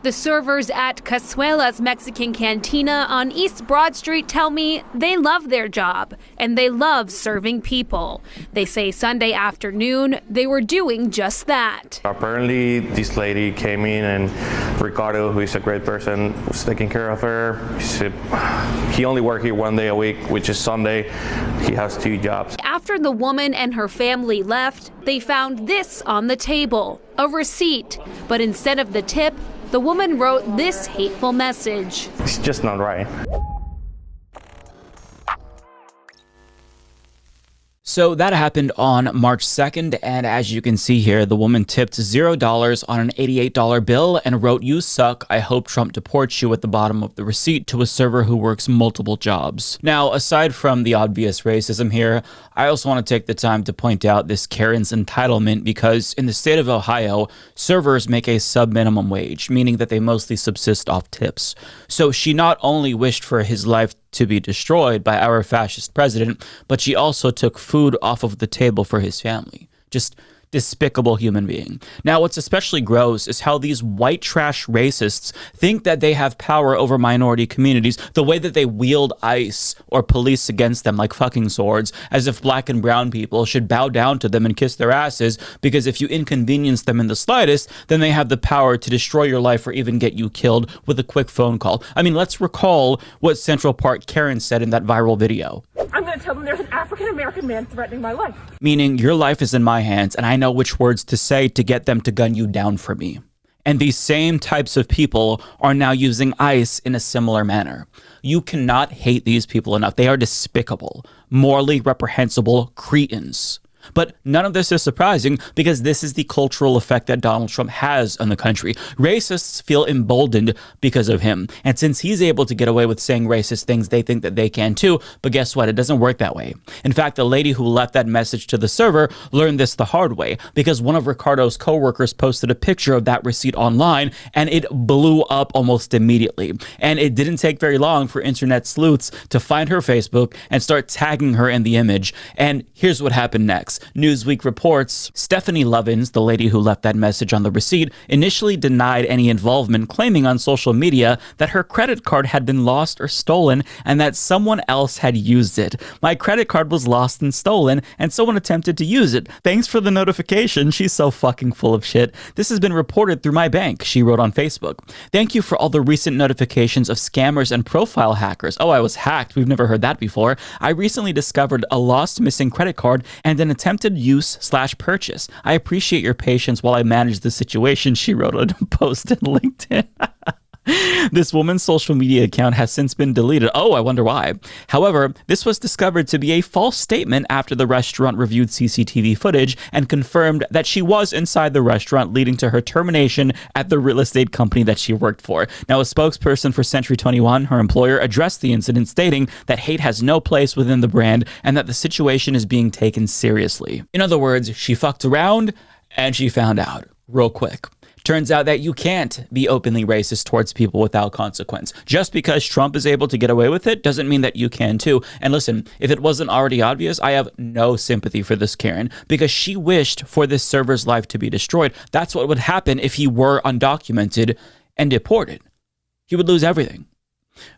The servers at Casuela's Mexican Cantina on East Broad Street tell me they love their job and they love serving people. They say Sunday afternoon they were doing just that. Apparently this lady came in and Ricardo, who is a great person, was taking care of her. He said he only worked here one day a week, which is Sunday. He has 2 jobs. After the woman and her family left, they found this on the table, a receipt. But instead of the tip, the woman wrote this hateful message. It's just not right. So that happened on March 2nd, and as you can see here, the woman tipped $0 on an $88 bill and wrote, "You suck, I hope Trump deports you," at the bottom of the receipt to a server who works multiple jobs. Now, aside from the obvious racism here, I also want to take the time to point out this Karen's entitlement because in the state of Ohio, servers make a sub-minimum wage, meaning that they mostly subsist off tips. So she not only wished for his life to be destroyed by our fascist president, but she also took food off of the table for his family. Just despicable human being. Now, what's especially gross is how these white trash racists think that they have power over minority communities, the way that they wield ICE or police against them like fucking swords, as if black and brown people should bow down to them and kiss their asses, because if you inconvenience them in the slightest, then they have the power to destroy your life or even get you killed with a quick phone call. I mean, let's recall what Central Park Karen said in that viral video. "I'm going to tell them there's an African-American man threatening my life." Meaning, your life is in my hands, and I know which words to say to get them to gun you down for me. And these same types of people are now using ICE in a similar manner. You cannot hate these people enough. They are despicable, morally reprehensible cretins. But none of this is surprising because this is the cultural effect that Donald Trump has on the country. Racists feel emboldened because of him. And since he's able to get away with saying racist things, they think that they can too. But guess what? It doesn't work that way. In fact, the lady who left that message to the server learned this the hard way because one of Ricardo's coworkers posted a picture of that receipt online and it blew up almost immediately. And it didn't take very long for internet sleuths to find her Facebook and start tagging her in the image. And here's what happened next. Newsweek reports Stephanie Lovins, the lady who left that message on the receipt, initially denied any involvement, claiming on social media that her credit card had been lost or stolen and that someone else had used it. "My credit card was lost and stolen, and someone attempted to use it. Thanks for the notification." She's so fucking full of shit. "This has been reported through my bank," she wrote on Facebook. "Thank you for all the recent notifications of scammers and profile hackers." Oh, I was hacked. We've never heard that before. "I recently discovered a lost missing credit card and an attempted use/purchase. I appreciate your patience while I manage the situation," she wrote on a post on LinkedIn. This woman's social media account has since been deleted. Oh, I wonder why. However, this was discovered to be a false statement after the restaurant reviewed CCTV footage and confirmed that she was inside the restaurant, leading to her termination at the real estate company that she worked for. Now, a spokesperson for Century 21, her employer, addressed the incident, stating that hate has no place within the brand and that the situation is being taken seriously. In other words, she fucked around and she found out real quick. Turns out that you can't be openly racist towards people without consequence. Just because Trump is able to get away with it doesn't mean that you can too. And listen, if it wasn't already obvious, I have no sympathy for this Karen because she wished for this server's life to be destroyed. That's what would happen if he were undocumented and deported. He would lose everything.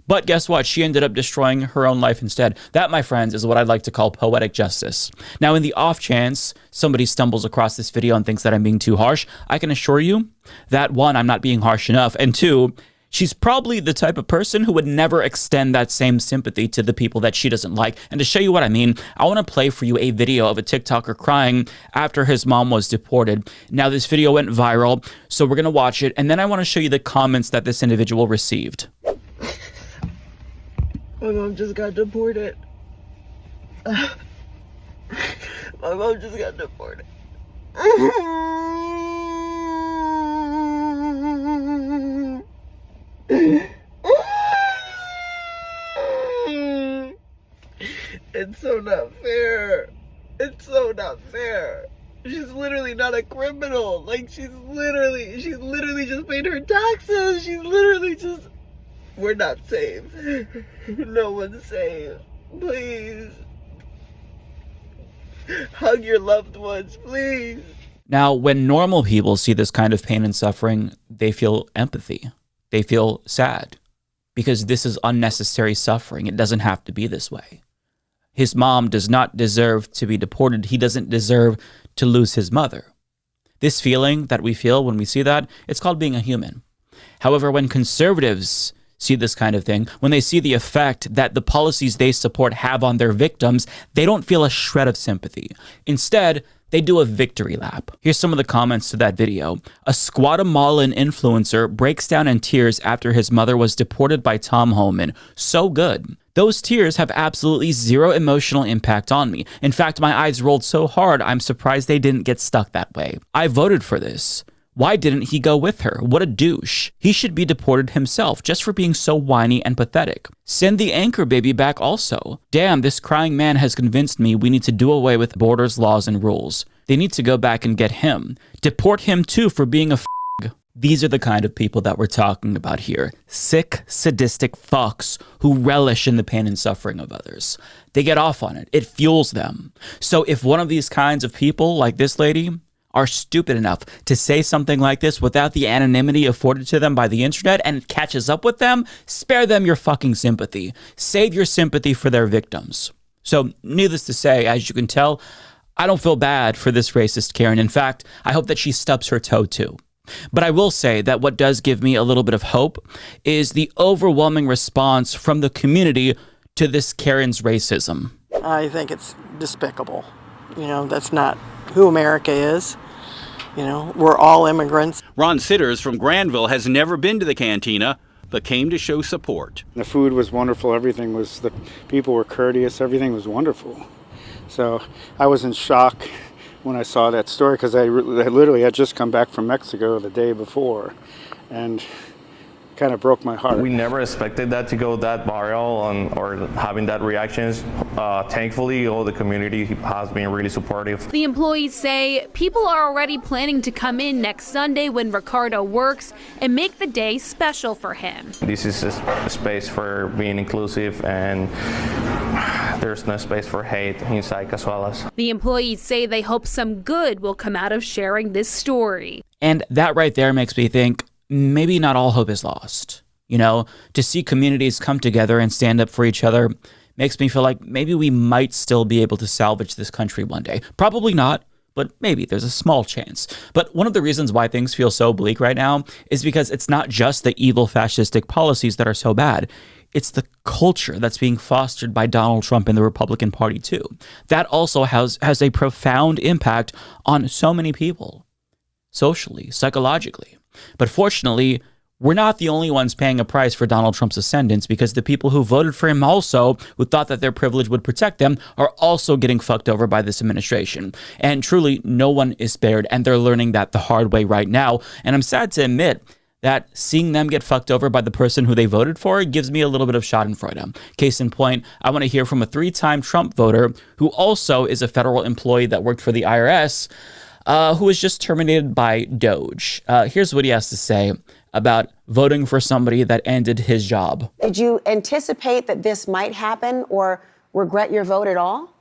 But guess what? She ended up destroying her own life instead. That, my friends, is what I'd like to call poetic justice. Now, in the off chance somebody stumbles across this video and thinks that I'm being too harsh, I can assure you that, one, I'm not being harsh enough, and two, she's probably the type of person who would never extend that same sympathy to the people that she doesn't like. And to show you what I mean, I want to play for you a video of a TikToker crying after his mom was deported. Now, this video went viral, so we're going to watch it, and then I want to show you the comments that this individual received. My mom just got deported. My mom just got deported. It's so not fair. It's so not fair. She's literally not a criminal. Like, she's literally just paid her taxes. She's literally just... We're not safe. No one's safe. Please. Hug your loved ones, please. Now, when normal people see this kind of pain and suffering, they feel empathy. They feel sad because this is unnecessary suffering. It doesn't have to be this way. His mom does not deserve to be deported. He doesn't deserve to lose his mother. This feeling that we feel when we see that, it's called being a human. However, when conservatives see this kind of thing, when they see the effect that the policies they support have on their victims, they don't feel a shred of sympathy. Instead, they do a victory lap. Here's some of the comments to that video. A Guatemalan influencer breaks down in tears after his mother was deported by Tom Homan. So good. Those tears have absolutely zero emotional impact on me. In fact, my eyes rolled so hard, I'm surprised they didn't get stuck that way. I voted for this. Why didn't he go with her? What a douche. He should be deported himself just for being so whiny and pathetic. Send the anchor baby back also. Damn, this crying man has convinced me we need to do away with borders, laws, and rules. They need to go back and get him. Deport him too for being a f***. These are the kind of people that we're talking about here. Sick, sadistic fucks who relish in the pain and suffering of others. They get off on it. It fuels them. So if one of these kinds of people, like this lady, are stupid enough to say something like this without the anonymity afforded to them by the internet and it catches up with them, spare them your fucking sympathy. Save your sympathy for their victims. So, needless to say, as you can tell, I don't feel bad for this racist Karen. In fact, I hope that she stubs her toe too. But I will say that what does give me a little bit of hope is the overwhelming response from the community to this Karen's racism. I think it's despicable. You know, that's not who America is. You know, we're all immigrants. Ron Sitters from Granville has never been to the cantina, but came to show support. The food was wonderful. Everything was, the people were courteous. Everything was wonderful. So I was in shock when I saw that story because I literally had just come back from Mexico the day before and kind of broke my heart. We never expected that to go that viral or having that reactions. Thankfully, all the community has been really supportive. The employees say people are already planning to come in next Sunday when Ricardo works and make the day special for him. This is a space for being inclusive, and there's no space for hate inside Cazuelas. The employees say they hope some good will come out of sharing this story. And that right there makes me think, maybe not all hope is lost. You know, to see communities come together and stand up for each other makes me feel like maybe we might still be able to salvage this country one day. Probably not, but maybe there's a small chance. But one of the reasons why things feel so bleak right now is because it's not just the evil fascistic policies that are so bad. It's the culture that's being fostered by Donald Trump and the Republican Party too. That also has a profound impact on so many people, socially, psychologically. But fortunately, we're not the only ones paying a price for Donald Trump's ascendance, because the people who voted for him also, who thought that their privilege would protect them, are also getting fucked over by this administration. And truly, no one is spared, and they're learning that the hard way right now. And I'm sad to admit that seeing them get fucked over by the person who they voted for gives me a little bit of schadenfreude. Case in point, I want to hear from a 3-time Trump voter who also is a federal employee that worked for the IRS, who was just terminated by Doge. Here's what he has to say about voting for somebody that ended his job. Did you anticipate that this might happen or regret your vote at all?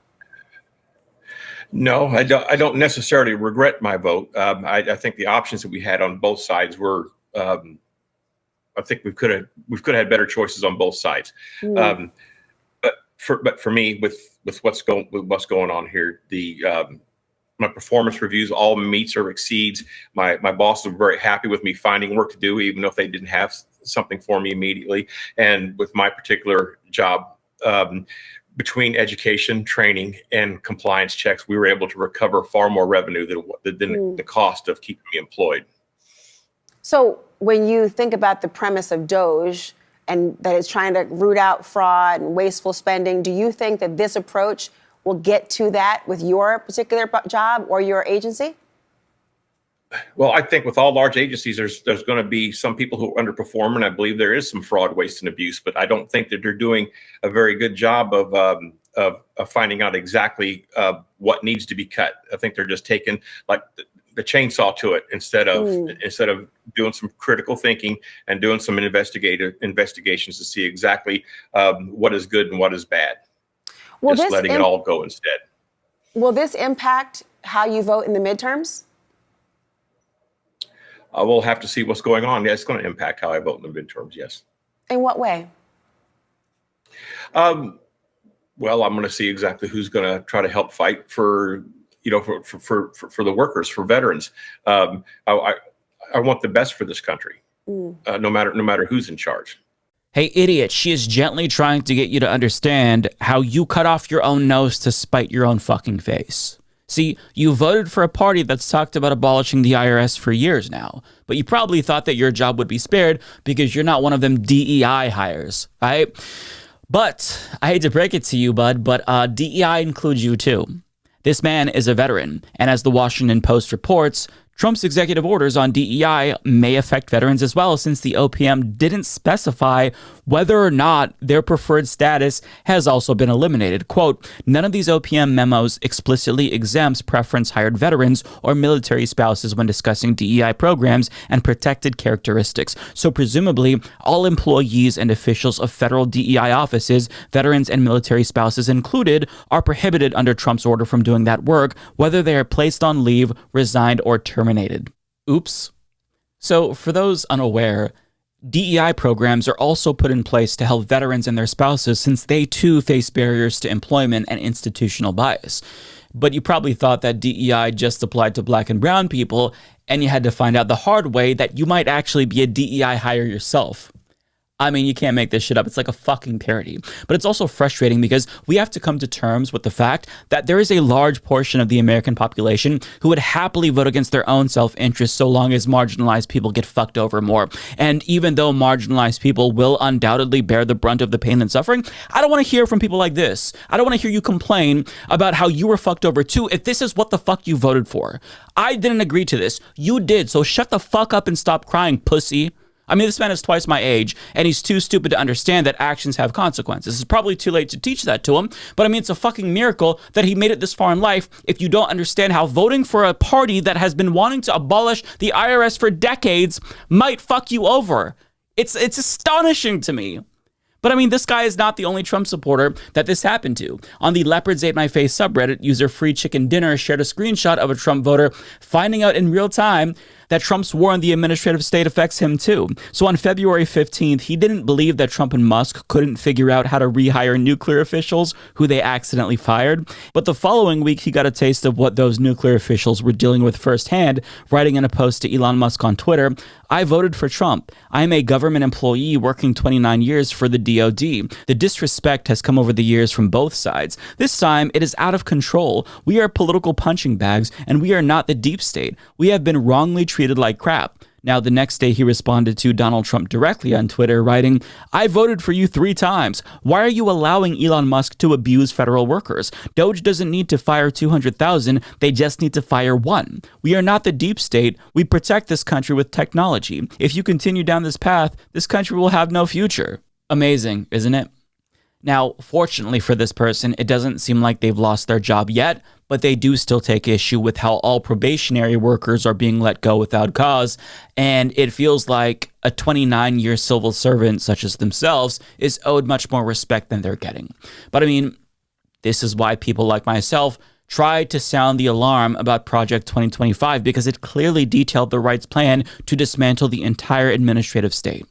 No, I don't necessarily regret my vote. I think the options that we had on both sides were, I think we could have had better choices on both sides. But for me, with what's going on here, my performance reviews all meets or exceeds. My bosses were very happy with me finding work to do, even if they didn't have something for me immediately. And with my particular job, between education, training, and compliance checks, we were able to recover far more revenue than the cost of keeping me employed. So when you think about the premise of Doge and that it's trying to root out fraud and wasteful spending, do you think that this approach will get to that with your particular job or your agency? Well, I think with all large agencies, there's going to be some people who underperform, and I believe there is some fraud, waste, and abuse. But I don't think that they're doing a very good job of finding out exactly what needs to be cut. I think they're just taking like the chainsaw to it instead of doing some critical thinking and doing some investigations to see exactly what is good and what is bad. Just letting it all go instead. Will this impact how you vote in the midterms? we'll have to see what's going on. Yeah, it's going to impact how I vote in the midterms. Yes. In what way? Well, I'm going to see exactly who's going to try to help fight for the workers, for veterans. I want the best for this country, no matter who's in charge. Hey, idiot, she is gently trying to get you to understand how you cut off your own nose to spite your own fucking face. See, you voted for a party that's talked about abolishing the IRS for years now, but you probably thought that your job would be spared because you're not one of them DEI hires, right? But I hate to break it to you, bud, but DEI includes you too. This man is a veteran, and as the Washington Post reports, Trump's executive orders on DEI may affect veterans as well, since the OPM didn't specify whether or not their preferred status has also been eliminated. Quote, none of these OPM memos explicitly exempts preference-hired veterans or military spouses when discussing DEI programs and protected characteristics. So presumably, all employees and officials of federal DEI offices, veterans and military spouses included, are prohibited under Trump's order from doing that work, whether they are placed on leave, resigned, or terminated. Oops. So for those unaware, DEI programs are also put in place to help veterans and their spouses, since they too face barriers to employment and institutional bias. But you probably thought that DEI just applied to black and brown people, and you had to find out the hard way that you might actually be a DEI hire yourself. I mean, you can't make this shit up. It's like a fucking parody. But it's also frustrating because we have to come to terms with the fact that there is a large portion of the American population who would happily vote against their own self-interest so long as marginalized people get fucked over more. And even though marginalized people will undoubtedly bear the brunt of the pain and suffering, I don't want to hear from people like this. I don't want to hear you complain about how you were fucked over too if this is what the fuck you voted for. I didn't agree to this. You did, so shut the fuck up and stop crying, pussy. I mean, this man is twice my age, and he's too stupid to understand that actions have consequences. It's probably too late to teach that to him, but I mean, it's a fucking miracle that he made it this far in life if you don't understand how voting for a party that has been wanting to abolish the IRS for decades might fuck you over. It's astonishing to me. But I mean, this guy is not the only Trump supporter that this happened to. On the Leopards Ate My Face subreddit, user Free Chicken Dinner shared a screenshot of a Trump voter finding out in real time that Trump's war on the administrative state affects him too. So on February 15th, he didn't believe that Trump and Musk couldn't figure out how to rehire nuclear officials who they accidentally fired. But the following week, he got a taste of what those nuclear officials were dealing with firsthand, writing in a post to Elon Musk on Twitter, I voted for Trump. I am a government employee working 29 years for the DOD. The disrespect has come over the years from both sides. This time, it is out of control. We are political punching bags, and we are not the deep state. We have been wrongly treated like crap. Now, the next day, he responded to Donald Trump directly on Twitter, writing, I voted for you 3 times. Why are you allowing Elon Musk to abuse federal workers? Doge doesn't need to fire 200,000. They just need to fire 1. We are not the deep state. We protect this country with technology. If you continue down this path, this country will have no future. Amazing, isn't it? Now, fortunately for this person, it doesn't seem like they've lost their job yet, but they do still take issue with how all probationary workers are being let go without cause, and it feels like a 29-year civil servant such as themselves is owed much more respect than they're getting. But I mean, this is why people like myself tried to sound the alarm about Project 2025, because it clearly detailed the right's plan to dismantle the entire administrative state.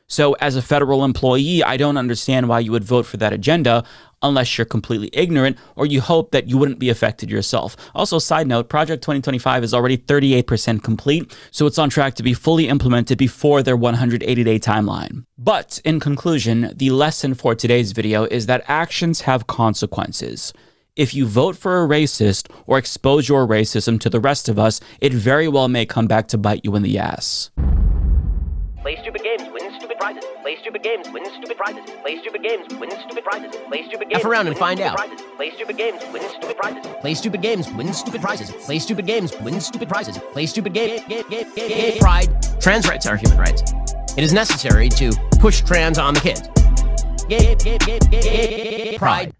So as a federal employee, I don't understand why you would vote for that agenda unless you're completely ignorant or you hope that you wouldn't be affected yourself. Also, side note, Project 2025 is already 38% complete, so it's on track to be fully implemented before their 180-day timeline. But in conclusion, the lesson for today's video is that actions have consequences. If you vote for a racist or expose your racism to the rest of us, it very well may come back to bite you in the ass. Play stupid games, win stupid prizes. Play stupid games, win stupid prizes. Play stupid games, win stupid prizes. Play stupid games. F around and find out. Play stupid games, win stupid prizes. Play stupid games, win stupid prizes. Play stupid games, win stupid prizes. Play stupid game. Pride. Trans rights are human rights. It is necessary to push trans on the kids. Pride.